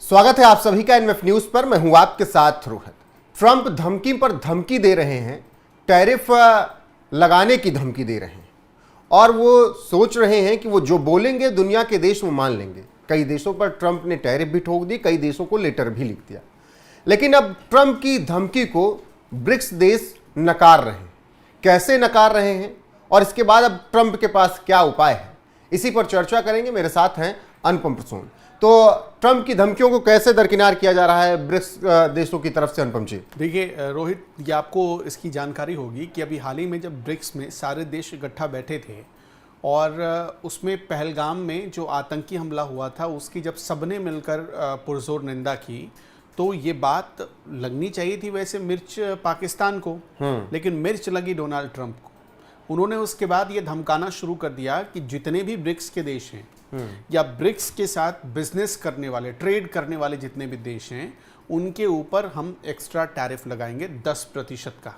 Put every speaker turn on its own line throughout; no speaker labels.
स्वागत है आप सभी का एनएफ न्यूज पर। मैं हूं आपके साथ रोहित। ट्रंप धमकी पर धमकी दे रहे हैं, टैरिफ लगाने की धमकी दे रहे हैं और वो सोच रहे हैं कि वो जो बोलेंगे दुनिया के देश वो मान लेंगे। कई देशों पर ट्रंप ने टैरिफ भी ठोक दी, कई देशों को लेटर भी लिख दिया। लेकिन अब ट्रंप की धमकी को ब्रिक्स देश नकार रहे हैं। कैसे नकार रहे हैं और इसके बाद अब ट्रंप के पास क्या उपाय है, इसी पर चर्चा करेंगे। मेरे साथ हैं अनुपम प्रसून। तो ट्रंप की धमकियों को कैसे दरकिनार किया जा रहा है ब्रिक्स देशों की तरफ से, अनुपम जी?
देखिए रोहित, ये आपको इसकी जानकारी होगी कि अभी हाल ही में जब ब्रिक्स में सारे देश इकट्ठा बैठे थे और उसमें पहलगाम में जो आतंकी हमला हुआ था उसकी जब सबने मिलकर पुरजोर निंदा की, तो ये बात लगनी चाहिए थी वैसे मिर्च पाकिस्तान को, लेकिन मिर्च लगी डोनाल्ड ट्रंप को। उन्होंने उसके बाद ये धमकाना शुरू कर दिया कि जितने भी ब्रिक्स के देश हैं या ब्रिक्स के साथ बिजनेस करने वाले, ट्रेड करने वाले जितने भी देश हैं, उनके ऊपर हम एक्स्ट्रा टैरिफ लगाएंगे 10% का।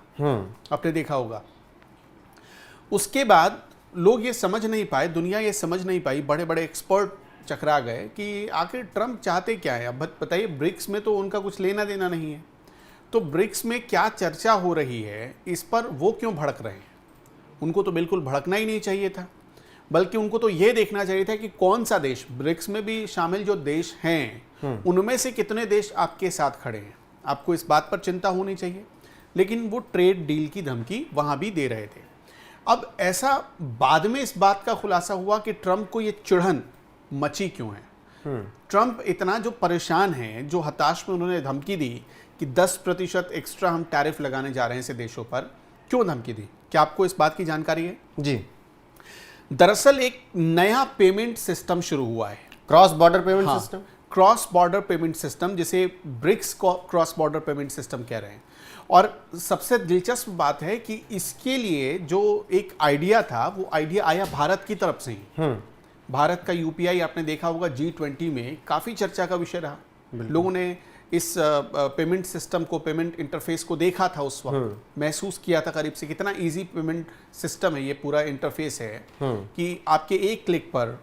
आपने देखा होगा। उसके बाद लोग ये समझ नहीं पाए, दुनिया ये समझ नहीं पाई, बड़े बड़े एक्सपर्ट चकरा गए कि आखिर ट्रंप चाहते क्या है। अब बताइए, ब्रिक्स में तो उनका कुछ लेना देना नहीं है, तो ब्रिक्स में क्या चर्चा हो रही है इस पर वो क्यों भड़क रहे हैं? उनको तो बिल्कुल भड़कना ही नहीं चाहिए था, बल्कि उनको तो ये देखना चाहिए था कि कौन सा देश, ब्रिक्स में भी शामिल जो देश हैं उनमें से कितने देश आपके साथ खड़े हैं। आपको इस बात पर चिंता होनी चाहिए। लेकिन वो ट्रेड डील की धमकी वहां भी दे रहे थे। अब ऐसा बाद में इस बात का खुलासा हुआ कि ट्रंप को ये चिढ़न मची क्यों है। ट्रंप इतना जो परेशान है, जो हताश में उन्होंने धमकी दी कि 10% एक्स्ट्रा हम टैरिफ लगाने जा रहे हैं ऐसे देशों पर, क्यों धमकी दी? क्या आपको इस बात की जानकारी है?
जी,
दरअसल एक नया पेमेंट सिस्टम शुरू हुआ है,
cross border payment system.
Cross border payment system, जिसे BRICS cross border payment system कह रहे हैं। और सबसे दिलचस्प बात है कि इसके लिए जो एक आइडिया था, वो आइडिया आया भारत की तरफ से ही। भारत का यूपीआई आपने देखा होगा G20 में काफी चर्चा का विषय रहा। लोगों ने इस पेमेंट सिस्टम को, पेमेंट इंटरफेस को देखा था, उस वक्त महसूस किया था करीब से कितना इजी पेमेंट सिस्टम है। ये पूरा इंटरफेस है कि आपके एक क्लिक पर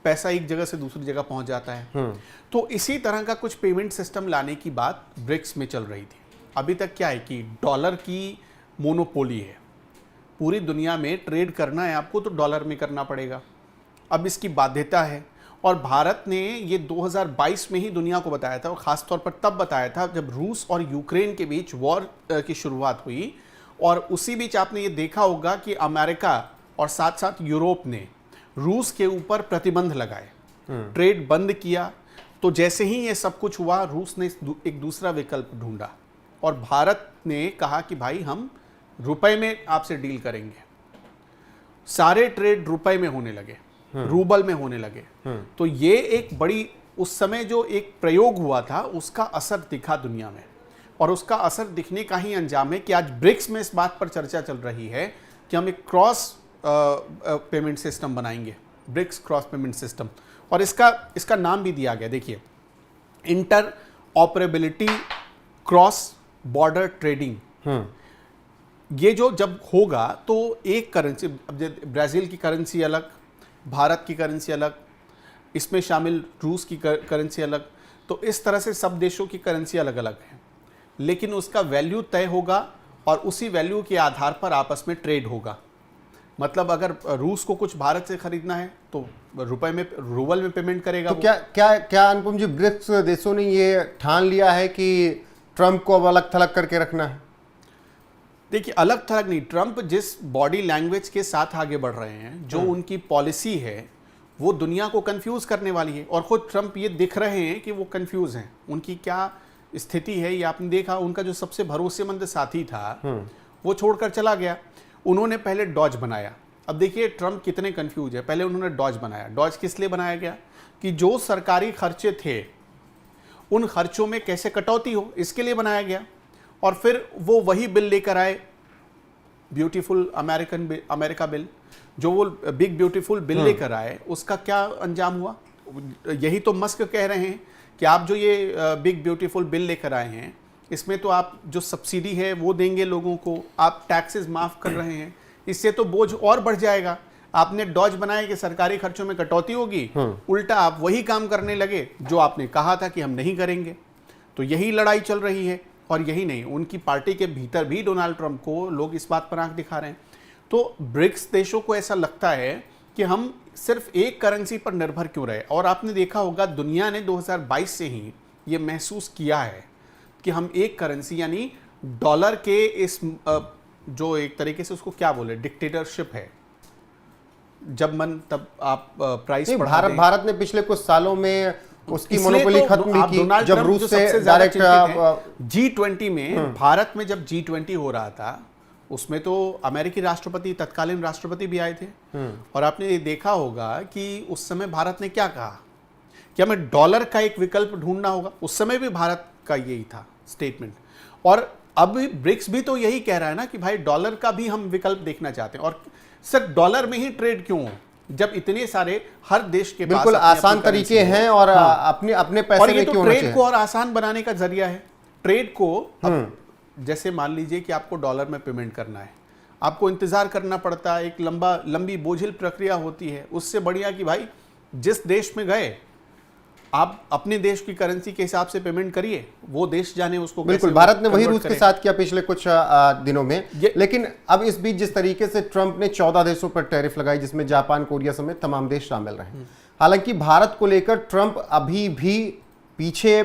पैसा एक जगह से दूसरी जगह पहुंच जाता है। तो इसी तरह का कुछ पेमेंट सिस्टम लाने की बात ब्रिक्स में चल रही थी। अभी तक क्या है कि डॉलर की मोनोपोली है, पूरी दुनिया में ट्रेड करना है आपको तो डॉलर में करना पड़ेगा। अब इसकी बाध्यता है और भारत ने ये 2022 में ही दुनिया को बताया था, और ख़ास तौर पर तब बताया था जब रूस और यूक्रेन के बीच वॉर की शुरुआत हुई। और उसी बीच आपने ये देखा होगा कि अमेरिका और साथ साथ यूरोप ने रूस के ऊपर प्रतिबंध लगाए, ट्रेड बंद किया। तो जैसे ही ये सब कुछ हुआ, रूस ने एक दूसरा विकल्प ढूंढा और भारत ने कहा कि भाई हम रुपए में आपसे डील करेंगे। सारे ट्रेड रुपए में होने लगे, रूबल में होने लगे। तो ये एक बड़ी, उस समय जो एक प्रयोग हुआ था उसका असर दिखा दुनिया में, और उसका असर दिखने का ही अंजाम है कि आज ब्रिक्स में इस बात पर चर्चा चल रही है कि हम एक क्रॉस पेमेंट सिस्टम बनाएंगे, ब्रिक्स क्रॉस पेमेंट सिस्टम। और इसका नाम भी दिया गया, देखिए, inter operability cross border trading. ये जो जब होगा तो एक करेंसी, ब्राजील की करेंसी अलग, भारत की करेंसी अलग, इसमें शामिल रूस की करेंसी अलग, तो इस तरह से सब देशों की करेंसी अलग अलग है, लेकिन उसका वैल्यू तय होगा और उसी वैल्यू के आधार पर आपस में ट्रेड होगा। मतलब अगर रूस को कुछ भारत से खरीदना है तो रुपए में, रूबल में पेमेंट करेगा।
तो क्या अनुपम जी, ब्रिक्स देशों ने ये ठान लिया है कि ट्रंप को अब अलग थलग करके रखना है?
देखिए, अलग थलग नहीं, ट्रंप जिस बॉडी लैंग्वेज के साथ आगे बढ़ रहे हैं, जो उनकी पॉलिसी है, वो दुनिया को कंफ्यूज करने वाली है। और खुद ट्रंप ये दिख रहे हैं कि वो कंफ्यूज हैं। उनकी क्या स्थिति है ये आपने देखा। उनका जो सबसे भरोसेमंद साथी था वो छोड़कर चला गया। उन्होंने पहले डॉज बनाया। अब देखिए ट्रंप कितने कंफ्यूज है। पहले उन्होंने डॉज बनाया। डॉज किस लिए बनाया गया? कि जो सरकारी खर्चे थे उन खर्चों में कैसे कटौती हो, इसके लिए बनाया गया। और फिर वो वही बिल लेकर आए, ब्यूटीफुल अमेरिका बिल, जो वो बिग ब्यूटीफुल बिल लेकर आए, उसका क्या अंजाम हुआ? यही तो मस्क कह रहे हैं कि आप जो ये बिग ब्यूटीफुल बिल लेकर आए हैं, इसमें तो आप जो सब्सिडी है वो देंगे लोगों को, आप टैक्सेस माफ कर रहे हैं, इससे तो बोझ और बढ़ जाएगा। आपने डॉज बनाया कि सरकारी खर्चों में कटौती होगी, उल्टा आप वही काम करने लगे जो आपने कहा था कि हम नहीं करेंगे। तो यही लड़ाई चल रही है। और यही नहीं, उनकी पार्टी के भीतर भी डोनाल्ड ट्रंप को लोग इस बात पर आंख दिखा रहे हैं। तो ब्रिक्स देशों को ऐसा लगता है कि हम सिर्फ एक करेंसी पर निर्भर क्यों रहे। और आपने देखा होगा दुनिया ने 2022 से ही ये महसूस किया है कि हम एक करेंसी यानी डॉलर के इस जो एक तरीके से उसको क्या बोले, डिक्टेटरशिप है, जब मन तब आप प्राइस बढ़ा दें।
भारत ने पिछले कुछ सालों में उसकी मोनोपोली
तो
खत्म नहीं की, जब रूस से
डायरेक्ट
डायरेक्ट
G20 में, भारत में जब G20 हो रहा था उसमें तो अमेरिकी राष्ट्रपति, तत्कालीन राष्ट्रपति भी आए थे। और आपने ये देखा होगा कि उस समय भारत ने क्या कहा कि हमें डॉलर का एक विकल्प ढूंढना होगा। उस समय भी भारत का यही था स्टेटमेंट। और अब ब्रिक्स भी तो यही कह रहा है ना कि भाई डॉलर का भी हम विकल्प देखना चाहते हैं। और सिर्फ डॉलर में ही ट्रेड क्यों हो, जब इतने सारे हर देश के पास
बिल्कुल आसान तरीके हैं और अपने अपने पैसे
और ये
में
तो
क्यों होना
ट्रेड
चाहिए?
को और आसान बनाने का जरिया है। ट्रेड को अब जैसे मान लीजिए कि आपको डॉलर में पेमेंट करना है, आपको इंतजार करना पड़ता है, एक लंबी बोझिल प्रक्रिया होती है। उससे बढ़िया कि भाई जिस देश में गए आप अपने देश की करेंसी के हिसाब से पेमेंट करिए, वो देश जाने उसको।
बिल्कुल, भारत ने वही रूस के साथ किया पिछले कुछ दिनों में। लेकिन अब इस बीच जिस तरीके से ट्रंप ने 14 देशों पर टैरिफ लगाई, जिसमें जापान, कोरिया समेत तमाम देश शामिल रहे। हालांकि भारत को लेकर ट्रंप अभी भी पीछे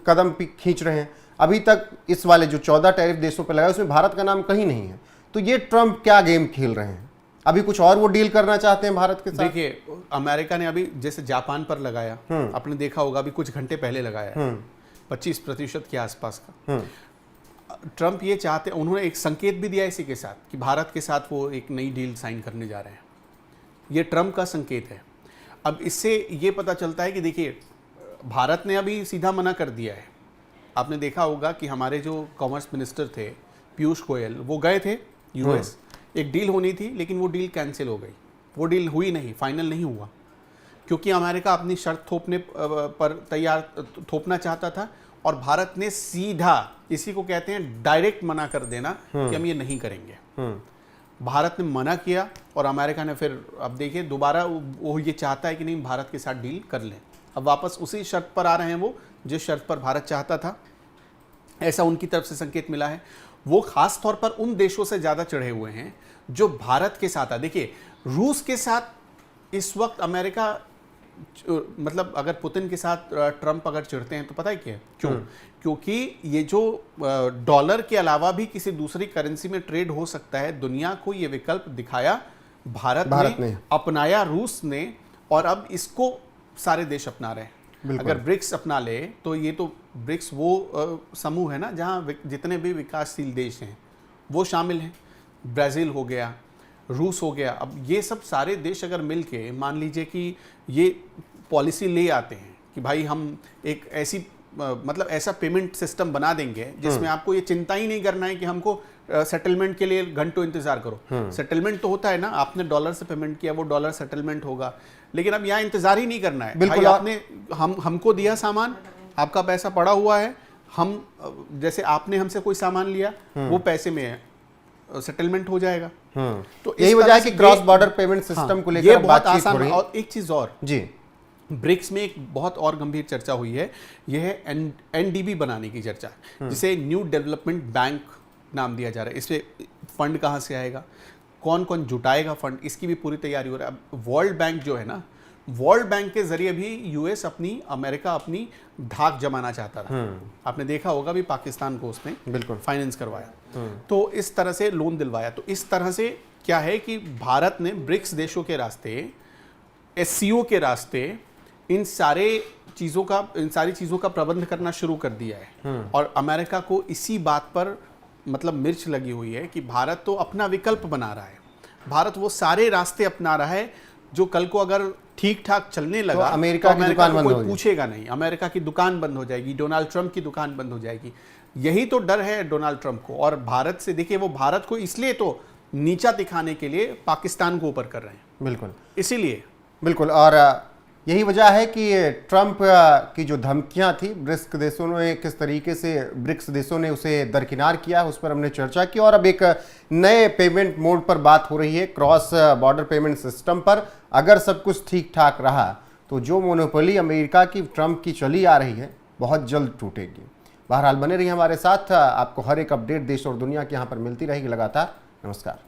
कदम खींच रहे हैं। अभी तक इस वाले जो 14 टैरिफ देशों पर लगाए उसमें भारत का नाम कहीं नहीं है। तो ये ट्रंप क्या गेम खेल रहे हैं? अभी कुछ और वो डील करना चाहते हैं भारत के साथ?
देखिए, अमेरिका ने अभी जैसे जापान पर लगाया, आपने देखा होगा अभी कुछ घंटे पहले लगाया 25% के आसपास का। ट्रंप ये चाहते, उन्होंने एक संकेत भी दिया इसी के साथ कि भारत के साथ वो एक नई डील साइन करने जा रहे हैं। ये ट्रंप का संकेत है। अब इससे ये पता चलता है कि देखिए, भारत ने अभी सीधा मना कर दिया है। आपने देखा होगा कि हमारे जो कॉमर्स मिनिस्टर थे पीयूष गोयल, वो गए थे यूएस, एक डील होनी थी लेकिन वो डील कैंसिल हो गई। वो डील हुई नहीं, फाइनल नहीं हुआ, क्योंकि अमेरिका अपनी शर्त थोपना चाहता था और भारत ने सीधा, इसी को कहते हैं डायरेक्ट मना कर देना कि हम ये नहीं करेंगे। भारत ने मना किया और अमेरिका ने फिर, अब देखिए दोबारा वो ये चाहता है कि नहीं भारत के साथ डील कर लें। अब वापस उसी शर्त पर आ रहे हैं वो जिस शर्त पर भारत चाहता था, ऐसा उनकी तरफ से संकेत मिला है। वो खास तौर पर उन देशों से ज्यादा चढ़े हुए हैं जो भारत के साथ है। देखिए, रूस के साथ इस वक्त अमेरिका, मतलब अगर पुतिन के साथ ट्रंप अगर चिढ़ते हैं तो पता है क्या क्यों? क्योंकि ये जो डॉलर के अलावा भी किसी दूसरी करेंसी में ट्रेड हो सकता है, दुनिया को ये विकल्प दिखाया भारत ने, अपनाया रूस ने, और अब इसको सारे देश अपना रहे हैं। अगर ब्रिक्स अपना ले तो ये तो ब्रिक्स वो समूह है ना जहाँ जितने भी विकासशील देश हैं वो शामिल हैं। ब्राज़ील हो गया, रूस हो गया। अब ये सब सारे देश अगर मिलके मान लीजिए कि ये पॉलिसी ले आते हैं कि भाई हम एक ऐसी मतलब ऐसा पेमेंट सिस्टम बना देंगे जिसमें आपको ये चिंता ही नहीं करना है कि हमको सेटलमेंट के लिए घंटों इंतजार करो। सेटलमेंट तो होता है ना, आपने डॉलर से पेमेंट किया, वो डॉलर सेटलमेंट होगा। लेकिन अब यहाँ इंतजार ही नहीं करना है। भाई आपने हमको दिया सामान, आपका पैसा पड़ा हुआ है, हम जैसे आपने हमसे कोई सामान लिया, वो पैसे में है, सेटलमेंट हो जाएगा।
तो यही वजह है कि क्रॉस बॉर्डर पेमेंट सिस्टम को लेकर
बहुत आसान। और एक चीज और
जी,
ब्रिक्स में एक बहुत और गंभीर चर्चा हुई है, यह है एनडीबी बनाने की चर्चा, जिसे न्यू डेवलपमेंट बैंक नाम दिया जा रहा है। इससे फंड कहाँ से आएगा, कौन कौन जुटाएगा फंड, इसकी भी पूरी तैयारी हो रही है। अब वर्ल्ड बैंक जो है ना, वर्ल्ड बैंक के जरिए भी यूएस अमेरिका अपनी धाक जमाना चाहता था। आपने देखा होगा भी पाकिस्तान को उसने
बिल्कुल
फाइनेंस करवाया, तो इस तरह से लोन दिलवाया। तो इस तरह से क्या है कि भारत ने ब्रिक्स देशों के रास्ते, एससीओ के रास्ते इन सारी चीज़ों का प्रबंध करना शुरू कर दिया है। और अमेरिका को इसी बात पर मतलब मिर्च लगी हुई है कि भारत तो अपना विकल्प बना रहा है, भारत वो सारे रास्ते अपना रहा है जो कल को अगर ठीक ठाक चलने लगा
तो अमेरिका की दुकान बंद
कोई पूछेगा नहीं, अमेरिका की दुकान बंद हो जाएगी, डोनाल्ड ट्रंप की दुकान बंद हो जाएगी। यही तो डर है डोनाल्ड ट्रंप को। और भारत से देखिए, वो भारत को इसलिए तो नीचा दिखाने के लिए पाकिस्तान को ऊपर कर रहे हैं,
बिल्कुल
इसीलिए।
बिल्कुल। और यही वजह है कि ट्रंप की जो धमकियां थी ब्रिक्स देशों ने किस तरीके से उसे दरकिनार किया, उस पर हमने चर्चा की। और अब एक नए पेमेंट मोड पर बात हो रही है, क्रॉस बॉर्डर पेमेंट सिस्टम पर। अगर सब कुछ ठीक ठाक रहा तो जो मोनोपोली अमेरिका की ट्रंप की चली आ रही है बहुत जल्द टूटेगी। बहरहाल बने रहिए हमारे साथ, आपको हर एक अपडेट देश और दुनिया के यहाँ पर मिलती रहेगी लगातार। नमस्कार।